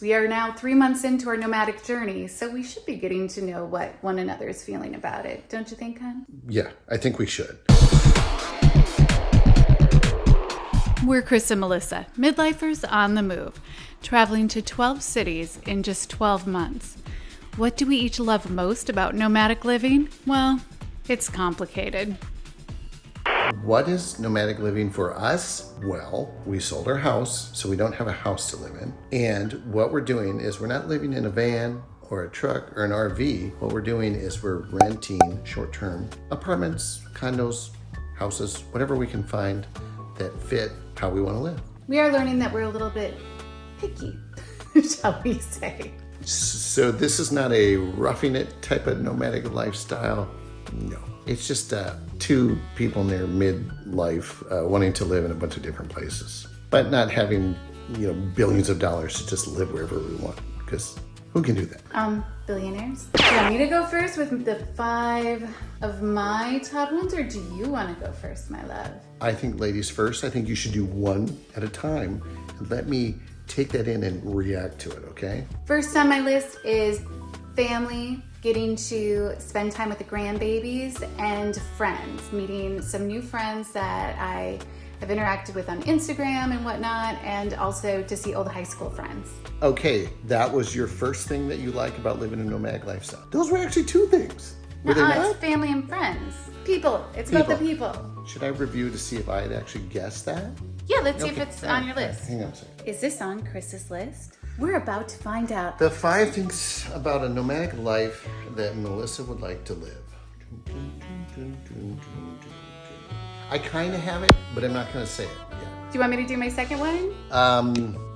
We are now 3 months into our nomadic journey, so we should be getting to know what one another is feeling about it. Don't you think, hon? Yeah, I think we should. We're Chris and Melissa, midlifers on the move, traveling to 12 cities in just 12 months. What do we each love most about nomadic living? Well, it's complicated. What is nomadic living for us? Well, we sold our house, so we don't have a house to live in. And what we're doing is we're not living in a van or a truck or an RV. What we're doing is we're renting short-term apartments, condos, houses, whatever we can find that fit how we want to live. We are learning that we're a little bit picky, shall we say. So this is not a roughing it type of nomadic lifestyle. No, it's just two people in their midlife wanting to live in a bunch of different places, but not having billions of dollars to just live wherever we want, because who can do that? Billionaires. Do you want me to go first with the 5 of my top ones, or do you want to go first, my love? I think ladies first. I think you should do one at a time and let me take that in and react to it, okay? First on my list is family, getting to spend time with the grandbabies, and friends, meeting some new friends that I have interacted with on Instagram and whatnot, and also to see old high school friends. Okay, that was your first thing that you like about living a nomadic lifestyle. Those were actually 2 things. Were they not? It's family and friends. People. It's about the people. Should I review to see if I had actually guessed that? Yeah, let's see if it's on your list. Hang on a second. Is this on Chris's list? We're about to find out. The 5 things about a nomadic life that Melissa would like to live. I kind of have it, but I'm not going to say it yet. Do you want me to do my second one?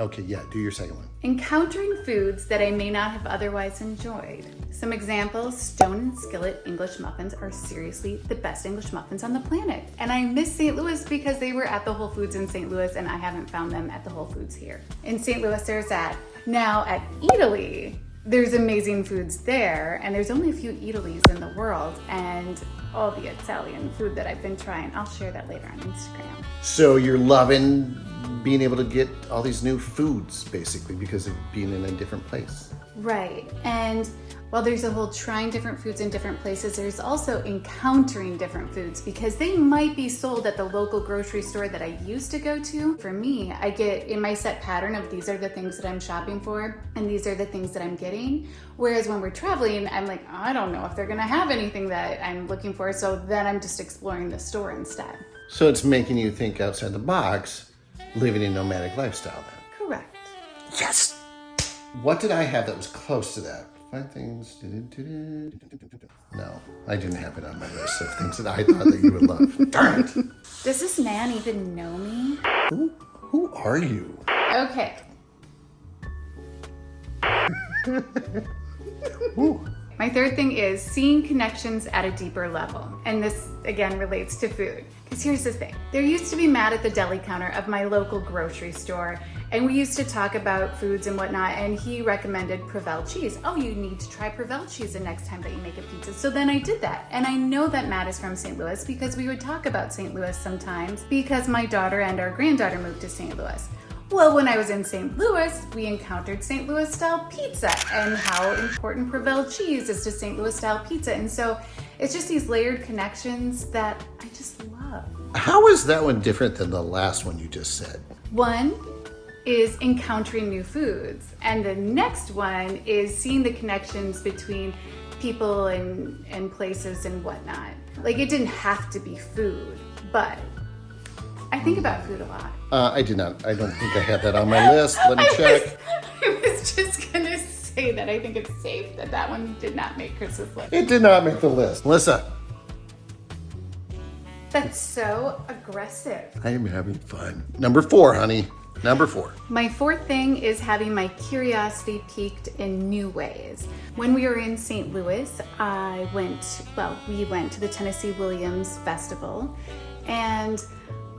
Okay, yeah, do your second one. Encountering foods that I may not have otherwise enjoyed. Some examples: stone and skillet English muffins are seriously the best English muffins on the planet. And I miss St. Louis because they were at the Whole Foods in St. Louis and I haven't found them at the Whole Foods here. In St. Louis, there's that. Now at Italy, there's amazing foods there, and there's only a few Italys in the world, and all the Italian food that I've been trying. I'll share that later on Instagram. So you're loving being able to get all these new foods, basically, because of being in a different place. Right, and while there's a whole trying different foods in different places, there's also encountering different foods, because they might be sold at the local grocery store that I used to go to. For me, I get in my set pattern of these are the things that I'm shopping for and these are the things that I'm getting. Whereas when we're traveling, I'm like, I don't know if they're gonna have anything that I'm looking for, so then I'm just exploring the store instead. So it's making you think outside the box, living a nomadic lifestyle then. Correct. Yes! What did I have that was close to that? 5 things. No, I didn't have it on my list of things that I thought that you would love. Darn it! Does this man even know me? Who are you? Okay. My third thing is seeing connections at a deeper level. And this, again, relates to food. Because here's the thing. There used to be Matt at the deli counter of my local grocery store, and we used to talk about foods and whatnot, and he recommended Provel cheese. Oh, you need to try Provel cheese the next time that you make a pizza. So then I did that. And I know that Matt is from St. Louis because we would talk about St. Louis sometimes because my daughter and our granddaughter moved to St. Louis. Well, when I was in St. Louis, we encountered St. Louis style pizza and how important Provel cheese is to St. Louis style pizza. And so it's just these layered connections that I just love. How is that one different than the last one you just said? One is encountering new foods. And the next one is seeing the connections between people and places and whatnot. Like, it didn't have to be food, but I think about food a lot. I did not. I don't think I had that on my list. Let me check. I was just gonna say that I think it's safe that that one did not make Chris's list. It did not make the list. Melissa. That's so aggressive. I am having fun. Number 4, honey. Number 4. My 4th thing is having my curiosity piqued in new ways. When we were in St. Louis, we went to the Tennessee Williams Festival, and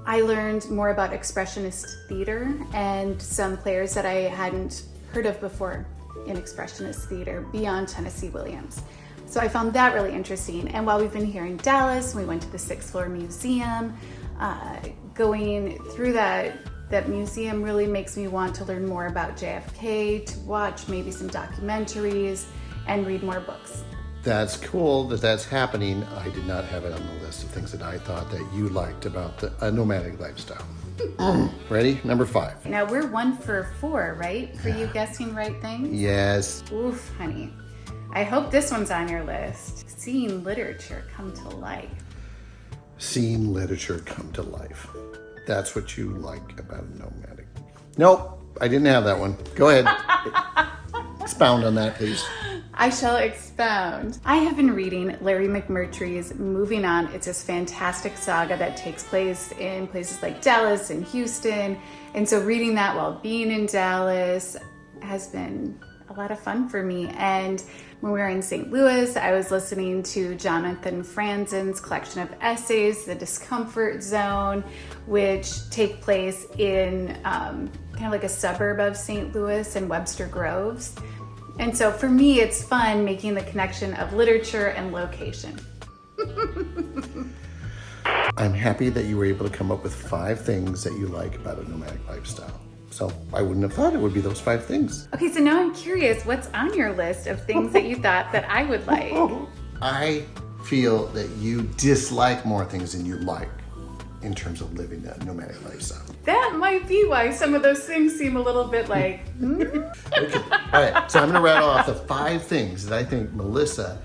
I learned more about Expressionist theater and some players that I hadn't heard of before in Expressionist theater beyond Tennessee Williams. So I found that really interesting. And while we've been here in Dallas, we went to the 6th Floor Museum, going through that That museum really makes me want to learn more about JFK, to watch maybe some documentaries, and read more books. That's cool that that's happening. I did not have it on the list of things that I thought that you liked about a nomadic lifestyle. Ready? Number 5. Now we're 1 for 4, right? For you guessing right things? Yes. Oof, honey. I hope this one's on your list. Seeing literature come to life. Seeing literature come to life. That's what you like about a nomadic. Nope, I didn't have that one. Go ahead. Expound on that, please. I shall expound. I have been reading Larry McMurtry's Moving On. It's this fantastic saga that takes place in places like Dallas and Houston. And so reading that while being in Dallas has been a lot of fun for me. And when we were in St. Louis, I was listening to Jonathan Franzen's collection of essays, The Discomfort Zone, which take place in kind of like a suburb of St. Louis and Webster Groves. And so for me, it's fun making the connection of literature and location. I'm happy that you were able to come up with 5 things that you like about a nomadic lifestyle. So I wouldn't have thought it would be those 5 things. Okay, so now I'm curious, what's on your list of things that you thought that I would like? I feel that you dislike more things than you like in terms of living a nomadic lifestyle. That might be why some of those things seem a little bit like, Okay. All right, so I'm going to rattle off the 5 things that I think Melissa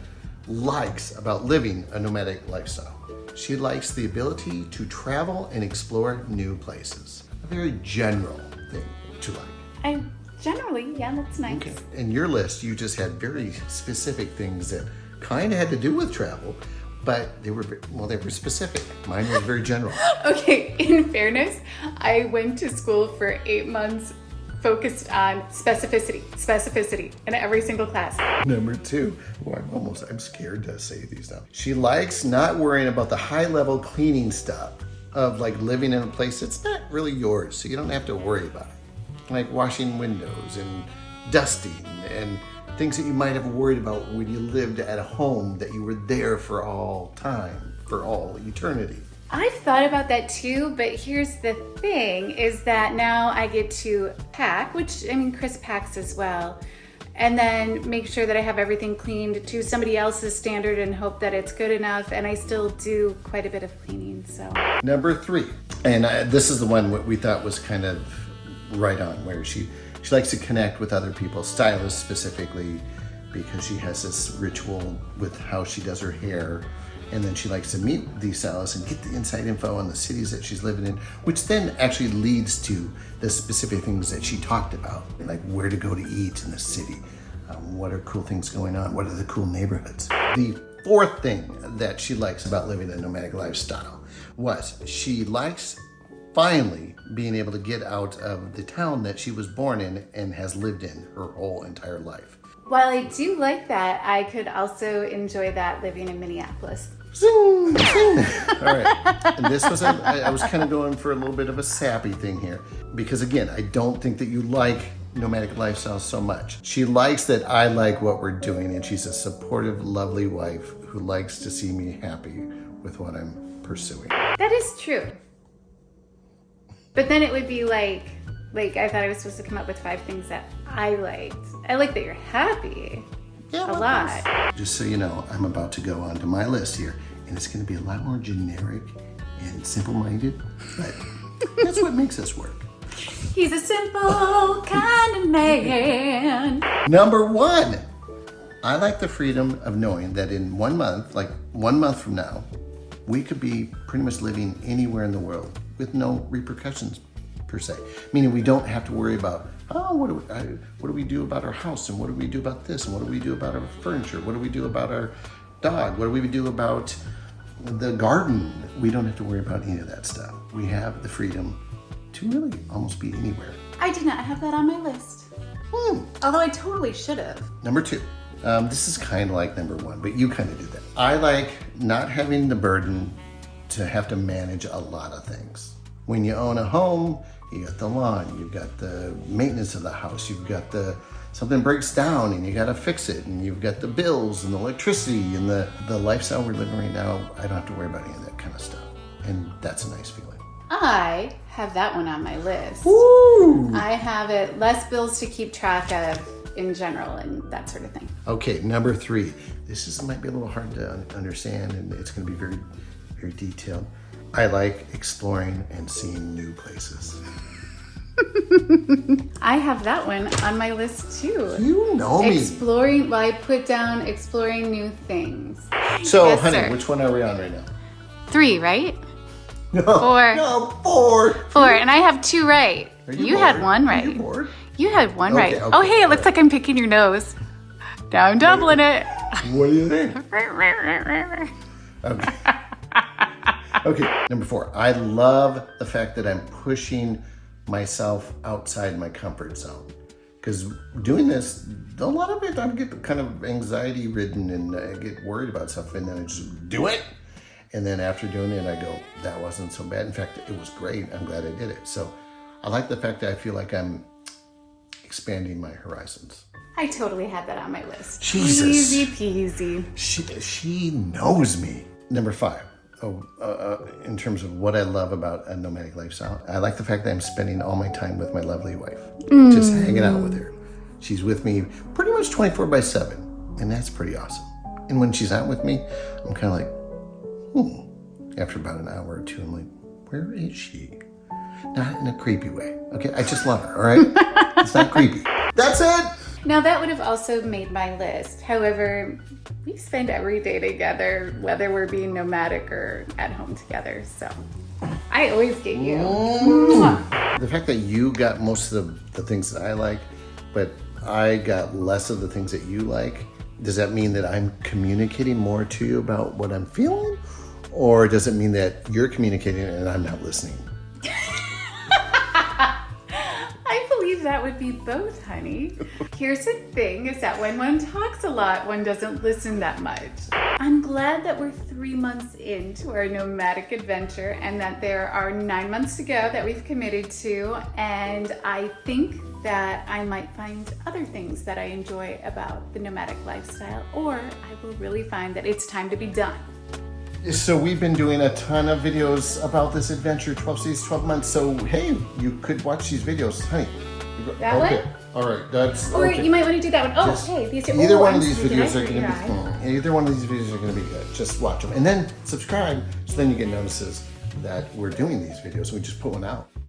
likes about living a nomadic lifestyle. She likes the ability to travel and explore new places. A very general thing to like. Yeah, that's nice. Okay. In your list, you just had very specific things that kind of had to do with travel, but they were specific. Mine was very general. Okay, in fairness, I went to school for 8 months focused on specificity in every single class. Number 2, I'm scared to say these now. She likes not worrying about the high-level cleaning stuff of like living in a place that's not really yours, so you don't have to worry about it. Like washing windows and dusting and things that you might have worried about when you lived at a home that you were there for all time, for all eternity. I've thought about that too, but here's the thing is that now I get to pack, which Chris packs as well, and then make sure that I have everything cleaned to somebody else's standard and hope that it's good enough, and I still do quite a bit of cleaning, so. Number 3, and this is the one we thought was kind of right on, where she likes to connect with other people, stylists specifically, because she has this ritual with how she does her hair. And then she likes to meet these stylists and get the inside info on the cities that she's living in, which then actually leads to the specific things that she talked about, like where to go to eat in the city, what are cool things going on, what are the cool neighborhoods. The 4th thing that she likes about living a nomadic lifestyle was she likes finally being able to get out of the town that she was born in and has lived in her whole entire life. While I do like that, I could also enjoy that living in Minneapolis. Zing, zing. All right. And this was, I was kind of going for a little bit of a sappy thing here. Because again, I don't think that you like nomadic lifestyle so much. She likes that I like what we're doing, and she's a supportive, lovely wife who likes to see me happy with what I'm pursuing. That is true. But then it would be like I thought I was supposed to come up with 5 things that I liked. I like that you're happy. Yeah, a lot. Just so you know, I'm about to go on to my list here, and it's going to be a lot more generic and simple-minded, but that's what makes us work. He's a simple kind of man. Number 1, I like the freedom of knowing that in 1 month, like 1 month from now, we could be pretty much living anywhere in the world with no repercussions per se. Meaning we don't have to worry about, what do we do about our house, and what do we do about this, and what do we do about our furniture, what do we do about our dog, what do we do about the garden. We don't have to worry about any of that stuff. We have the freedom to really almost be anywhere. I did not have that on my list. Although I totally should have. Number 2. This is kind of like number 1, but you kind of did that. I like not having the burden to have to manage a lot of things. When you own a home, you got the lawn, you've got the maintenance of the house, you've got something breaks down and you got to fix it, and you've got the bills and the electricity and the lifestyle we're living right now. I don't have to worry about any of that kind of stuff, and that's a nice feeling. I have that one on my list. Ooh. I have it, less bills to keep track of in general and that sort of thing. Okay, number 3. This might be a little hard to understand, and it's going to be very, very detailed. I like exploring and seeing new places. I have that one on my list too. You know me. Exploring, well, I put down exploring new things. So, Yes, honey, sir. which one are we on right now? 3, right? No, 4. No, 4. 4, and I have 2 right. Are You had bored? 1 Are right. you bored? You had 1 right. Okay, Oh, hey, it looks like I'm picking your nose. Now I'm doubling it. What do you think? Okay. Okay, number 4. I love the fact that I'm pushing myself outside my comfort zone. Because doing this, a lot of it, I get kind of anxiety ridden and I get worried about stuff, and then I just do it. And then after doing it, I go, that wasn't so bad. In fact, it was great. I'm glad I did it. So I like the fact that I feel like I'm expanding my horizons. I totally had that on my list. Jesus. Easy peasy. She knows me. Number 5. In terms of what I love about a nomadic lifestyle, I like the fact that I'm spending all my time with my lovely wife, just hanging out with her. She's with me pretty much 24/7, and that's pretty awesome. And when she's not with me, I'm kind of like, after about an hour or 2, I'm like, where is she? Not in a creepy way. Okay, I just love her, all right? It's not creepy. That's it. Now that would have also made my list. However, we spend every day together, whether we're being nomadic or at home together. So I always get you. Mwah. The fact that you got most of the things that I like, but I got less of the things that you like, does that mean that I'm communicating more to you about what I'm feeling? Or does it mean that you're communicating and I'm not listening? I believe that would be both, honey. Here's the thing, is that when one talks a lot, one doesn't listen that much. I'm glad that we're 3 months into our nomadic adventure and that there are 9 months to go that we've committed to. And I think that I might find other things that I enjoy about the nomadic lifestyle, or I will really find that it's time to be done. So we've been doing a ton of videos about this adventure, 12 days, 12 months. So hey, you could watch these videos, honey. That okay. one? All right, that's Or okay. you might want to do that one. Oh, Just hey, these are either one I'm of these sorry, videos did I are going to forget? be either one of these videos are going to be good. Just watch them and then subscribe, so then you get notices that we're doing these videos. We just put one out.